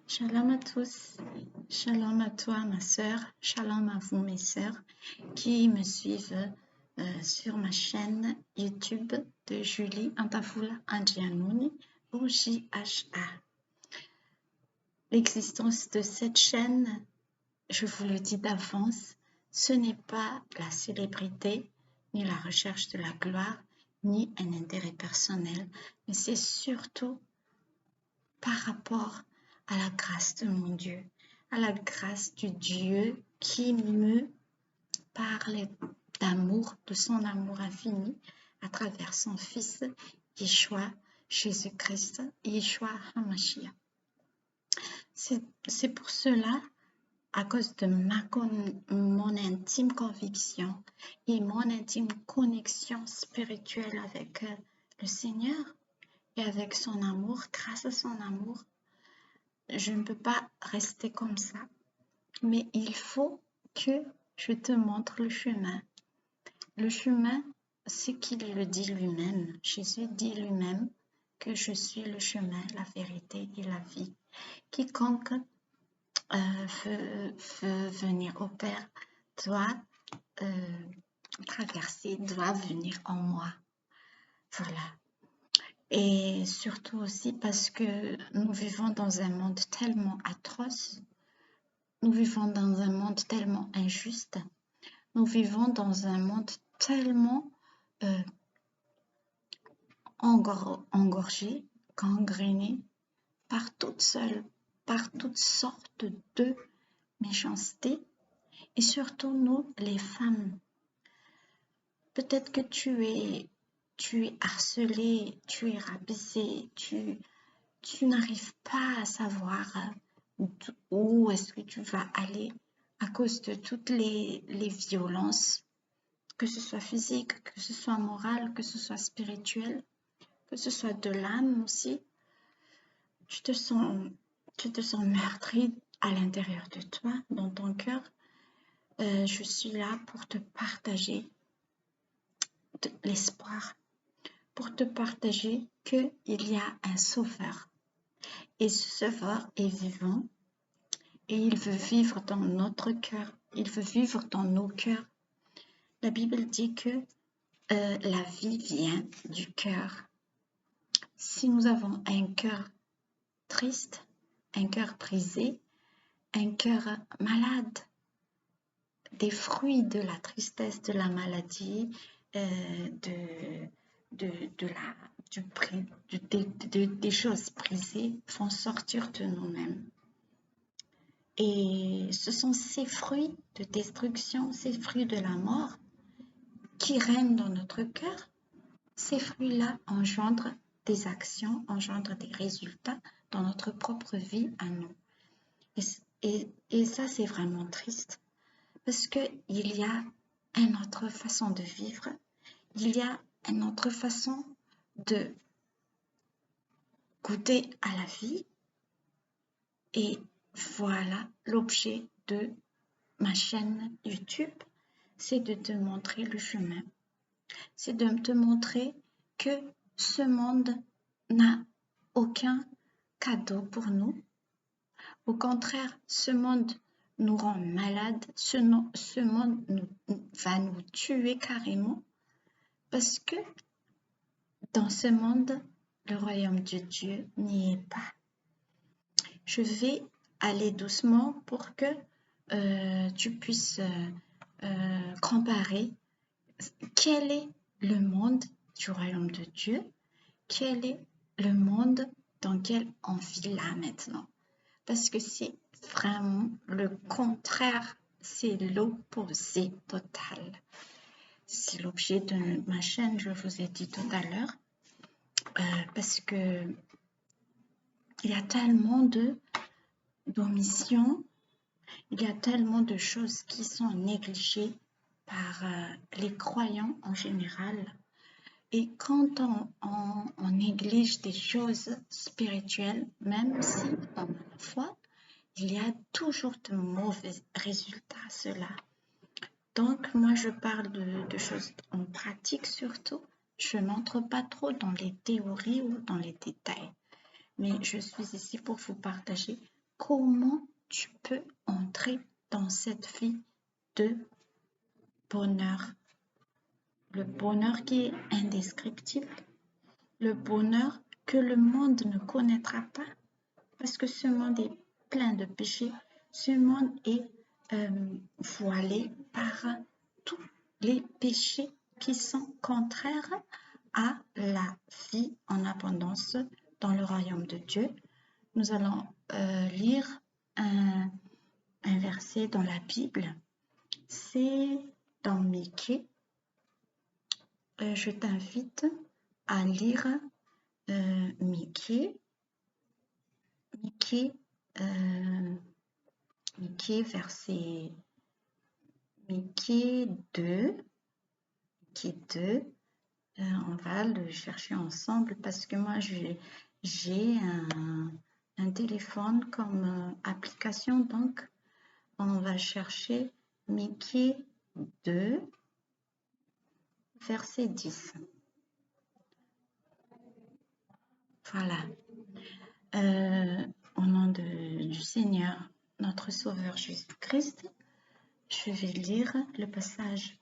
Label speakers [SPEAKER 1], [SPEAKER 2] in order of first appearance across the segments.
[SPEAKER 1] Shalom à tous, shalom à toi ma sœur, shalom à vous mes sœurs qui me suivent sur ma chaîne YouTube de Julie Antafoula Angianouni ou JHA. L'existence de cette chaîne, je vous le dis d'avance, ce n'est pas la célébrité, ni la recherche de la gloire, ni un intérêt personnel, mais c'est surtout par rapport à la grâce de mon Dieu, à la grâce du Dieu qui me parle d'amour, de son amour infini à travers son Fils Yeshua Jésus-Christ, Yeshua HaMashiach. C'est pour cela, à cause de mon intime conviction et mon intime connexion spirituelle avec le Seigneur et avec son amour, grâce à son amour, je ne peux pas rester comme ça, mais il faut que je te montre le chemin. Le chemin, c'est qu'il le dit lui-même. Jésus dit lui-même que je suis le chemin, la vérité et la vie. Quiconque veut venir au Père doit traverser, doit venir en moi. Voilà. Et surtout aussi parce que nous vivons dans un monde tellement atroce. Nous vivons dans un monde tellement injuste. Nous vivons dans un monde tellement engorgé, gangréné par toutes sortes de méchanceté. Et surtout nous, les femmes. Peut-être que tu es harcelé, tu es rabaissé, tu n'arrives pas à savoir où est-ce que tu vas aller à cause de toutes les violences, que ce soit physique, que ce soit morale, que ce soit spirituel, que ce soit de l'âme aussi. Tu te sens meurtri à l'intérieur de toi, dans ton cœur. Je suis là pour te partager de l'espoir, pour te partager qu'il y a un sauveur. Et ce sauveur est vivant et il veut vivre dans notre cœur, il veut vivre dans nos cœurs. La Bible dit que la vie vient du cœur. Si nous avons un cœur triste, un cœur brisé, un cœur malade, des fruits de la tristesse, de la maladie, des choses brisées vont sortir de nous-mêmes. Et ce sont ces fruits de destruction, ces fruits de la mort qui règnent dans notre cœur. Ces fruits-là engendrent des actions, engendrent des résultats dans notre propre vie à nous. Et ça, c'est vraiment triste parce qu'il y a une autre façon de vivre, il y a une autre façon de goûter à la vie. Et voilà, l'objet de ma chaîne YouTube, c'est de te montrer le chemin. C'est de te montrer que ce monde n'a aucun cadeau pour nous. Au contraire, ce monde nous rend malades, ce monde va nous tuer carrément parce que dans ce monde, le royaume de Dieu n'y est pas. Je vais aller doucement pour que tu puisses comparer quel est le monde du royaume de Dieu, quel est le monde dans lequel on vit là maintenant. Parce que c'est vraiment le contraire, c'est l'opposé total. C'est l'objet de ma chaîne, je vous ai dit tout à l'heure, parce que il y a tellement d'omissions, il y a tellement de choses qui sont négligées par les croyants en général. Et quand on néglige des choses spirituelles, même si on a la foi, il y a toujours de mauvais résultats à cela. Donc, moi, je parle de choses en pratique surtout. Je n'entre pas trop dans les théories ou dans les détails. Mais je suis ici pour vous partager comment tu peux entrer dans cette vie de bonheur. Le bonheur qui est indescriptible, le bonheur que le monde ne connaîtra pas, parce que ce monde est plein de péchés, ce monde est voilé par tous les péchés qui sont contraires à la vie en abondance dans le royaume de Dieu. Nous allons lire un verset dans la Bible. C'est dans Michée. Je t'invite à lire Michée, verset Michée 2. On va le chercher ensemble parce que moi j'ai un téléphone comme application, donc on va chercher Michée 2, verset 10. Voilà. Au nom du Seigneur, notre Sauveur Jésus-Christ, je vais lire le passage.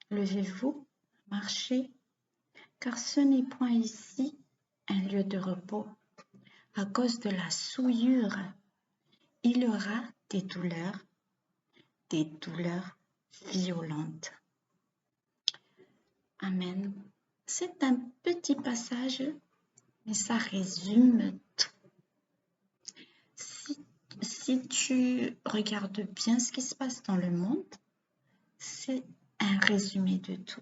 [SPEAKER 1] Levez-vous, marchez, car ce n'est point ici un lieu de repos. À cause de la souillure, il y aura des douleurs violentes. Amen. C'est un petit passage, mais ça résume tout. Si tu regardes bien ce qui se passe dans le monde, c'est un résumé de tout.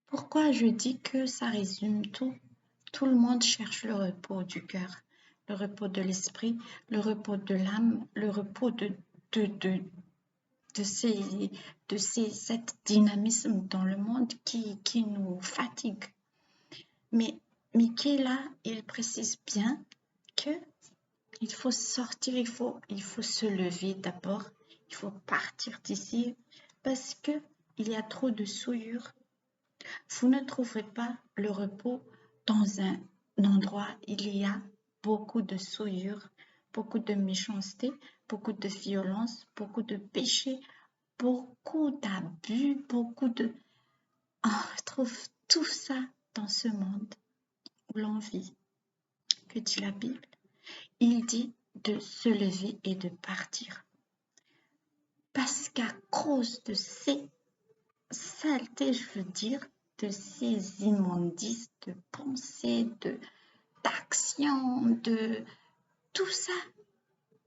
[SPEAKER 1] Pourquoi je dis que ça résume tout? Tout le monde cherche le repos du cœur, le repos de l'esprit, le repos de l'âme, le repos de cet dynamisme dans le monde qui nous fatigue. Mais Michée, là, il précise bien que il faut sortir, il faut se lever d'abord, il faut partir d'ici parce que il y a trop de souillure. Vous ne trouverez pas le repos dans un endroit, il y a beaucoup de souillure, beaucoup de méchanceté, beaucoup de violence, beaucoup de péché, beaucoup d'abus, beaucoup de... On retrouve tout ça dans ce monde où l'on vit. Que dit la Bible? Il dit de se lever et de partir. Parce qu'à cause de ces saletés, je veux dire, de ces immondices de pensées, d'actions, de tout ça,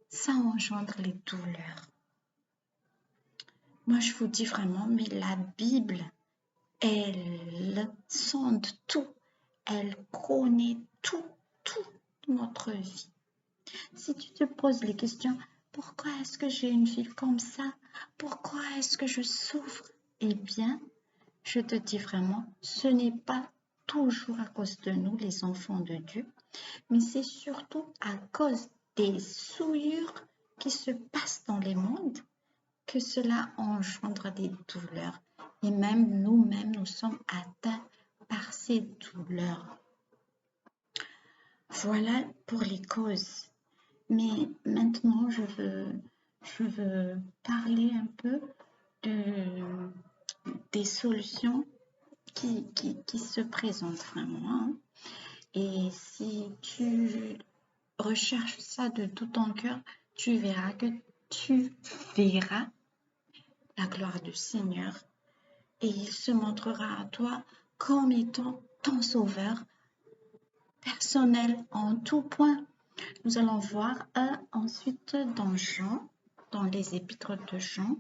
[SPEAKER 1] ça engendre les douleurs. Moi, je vous dis vraiment, mais la Bible, elle sonde tout, elle connaît toute notre vie. Si tu te poses les questions, pourquoi est-ce que j'ai une vie comme ça? Pourquoi est-ce que je souffre? Eh bien, je te dis vraiment, ce n'est pas toujours à cause de nous, les enfants de Dieu, mais c'est surtout à cause des souillures qui se passent dans les mondes que cela engendre des douleurs. Et même nous-mêmes, nous sommes atteints par ces douleurs. Voilà pour les causes. Mais maintenant, je veux parler un peu des solutions qui se présentent vraiment. Et si tu recherches ça de tout ton cœur, tu verras la gloire du Seigneur et il se montrera à toi comme étant ton sauveur personnel en tout point. Nous allons voir ensuite dans Jean, dans les épîtres de Jean,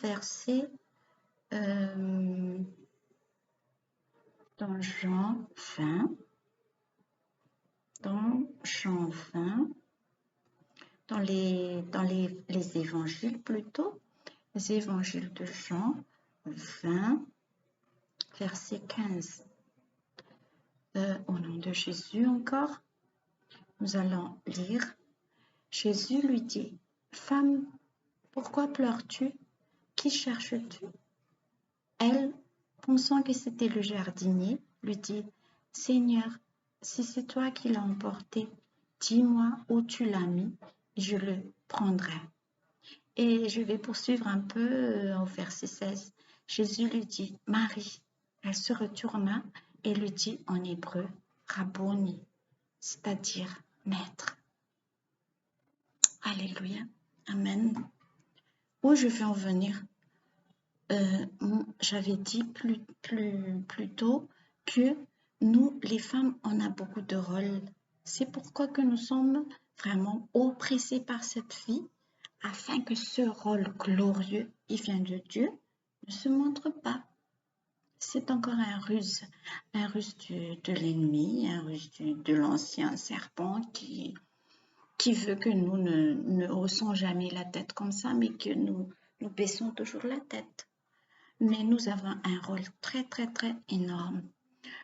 [SPEAKER 1] verset dans Jean 20, dans les évangiles plutôt, les évangiles de Jean 20, verset 15. Au nom de Jésus encore, nous allons lire. Jésus lui dit, « Femme, pourquoi pleures-tu? Qui cherches-tu » Elle, pensant que c'était le jardinier, lui dit, « Seigneur, si c'est toi qui l'as emporté, dis-moi où tu l'as mis, je le prendrai. Et je vais poursuivre un peu au verset 16. Jésus lui dit, Marie. Elle se retourna et lui dit en hébreu, Rabboni, c'est-à-dire maître. Alléluia. Amen. Où je veux en venir? J'avais dit plus tôt que nous, les femmes, on a beaucoup de rôles. C'est pourquoi que nous sommes vraiment oppressés par cette vie, afin que ce rôle glorieux, il vient de Dieu, ne se montre pas. C'est encore un ruse de l'ennemi, un ruse de l'ancien serpent qui veut que nous ne haussons jamais la tête comme ça, mais que nous baissons toujours la tête. Mais nous avons un rôle très, très, très énorme.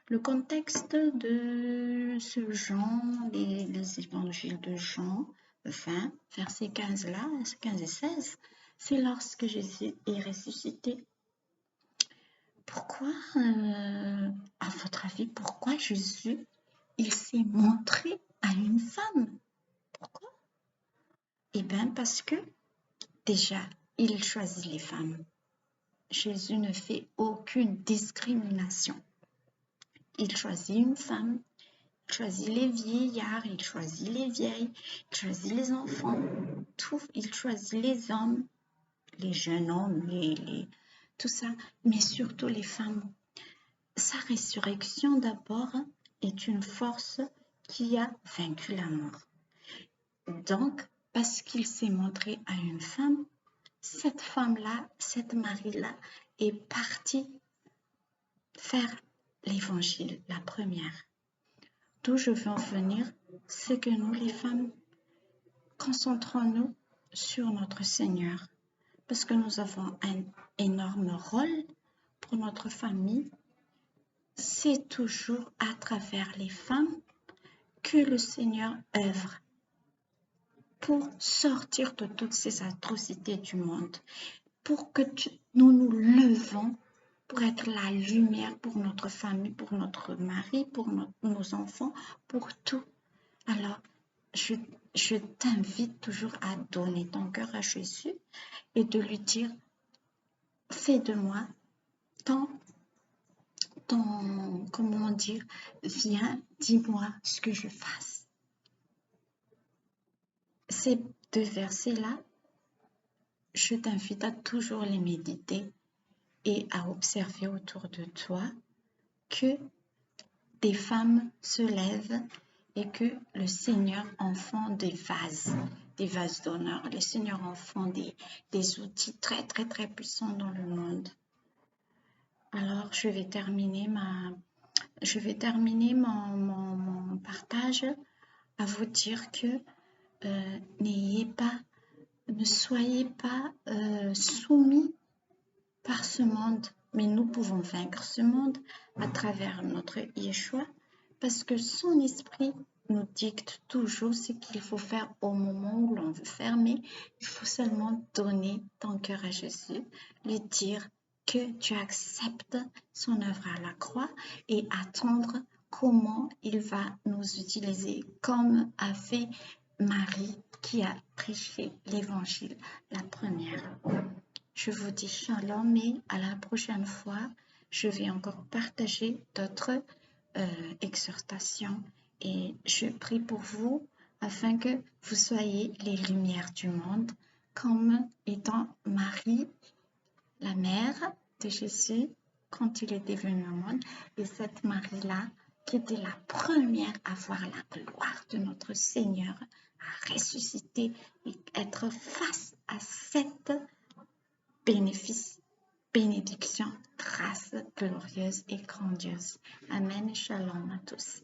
[SPEAKER 1] Le contexte de ce Jean, les évangiles de Jean 20, versets 15 là, 15 et 16, c'est lorsque Jésus est ressuscité. Pourquoi, à votre avis, pourquoi Jésus, il s'est montré à une femme? Pourquoi? Eh bien, parce que déjà, il choisit les femmes. Jésus ne fait aucune discrimination. Il choisit une femme, il choisit les vieillards, il choisit les vieilles, il choisit les enfants, tout, il choisit les hommes, les jeunes hommes, tout ça, mais surtout les femmes. Sa résurrection d'abord est une force qui a vaincu la mort. Donc, parce qu'il s'est montré à une femme, cette femme-là, cette Marie-là, est partie faire l'évangile, la première. D'où je veux en venir, c'est que nous, les femmes, concentrons-nous sur notre Seigneur, parce que nous avons un énorme rôle pour notre famille. C'est toujours à travers les femmes que le Seigneur œuvre pour sortir de toutes ces atrocités du monde, pour que nous nous levons pour être la lumière pour notre famille, pour notre mari, pour nos enfants, pour tout. Alors, je t'invite toujours à donner ton cœur à Jésus et de lui dire, fais de moi comment dire, viens, dis-moi ce que je fasse. Ces deux versets-là, je t'invite à toujours les méditer et à observer autour de toi que des femmes se lèvent et que le Seigneur en font des vases d'honneur. Le Seigneur en font des outils très, très, très puissants dans le monde. Alors, je vais terminer mon partage à vous dire que ne soyez pas soumis par ce monde, mais nous pouvons vaincre ce monde à travers notre Yeshua, parce que son esprit nous dicte toujours ce qu'il faut faire au moment où l'on veut faire, mais il faut seulement donner ton cœur à Jésus, lui dire que tu acceptes son œuvre à la croix et attendre comment il va nous utiliser, comme a fait Marie qui a prêché l'évangile, la première. Je vous dis shalom et à la prochaine fois, je vais encore partager d'autres exhortations et je prie pour vous afin que vous soyez les lumières du monde comme étant Marie, la mère de Jésus quand il était venu au monde et cette Marie-là qui était la première à voir la gloire de notre Seigneur, à ressusciter et être face à cette bénéfice, bénédiction, grâce glorieuse et grandiose. Amen et shalom à tous.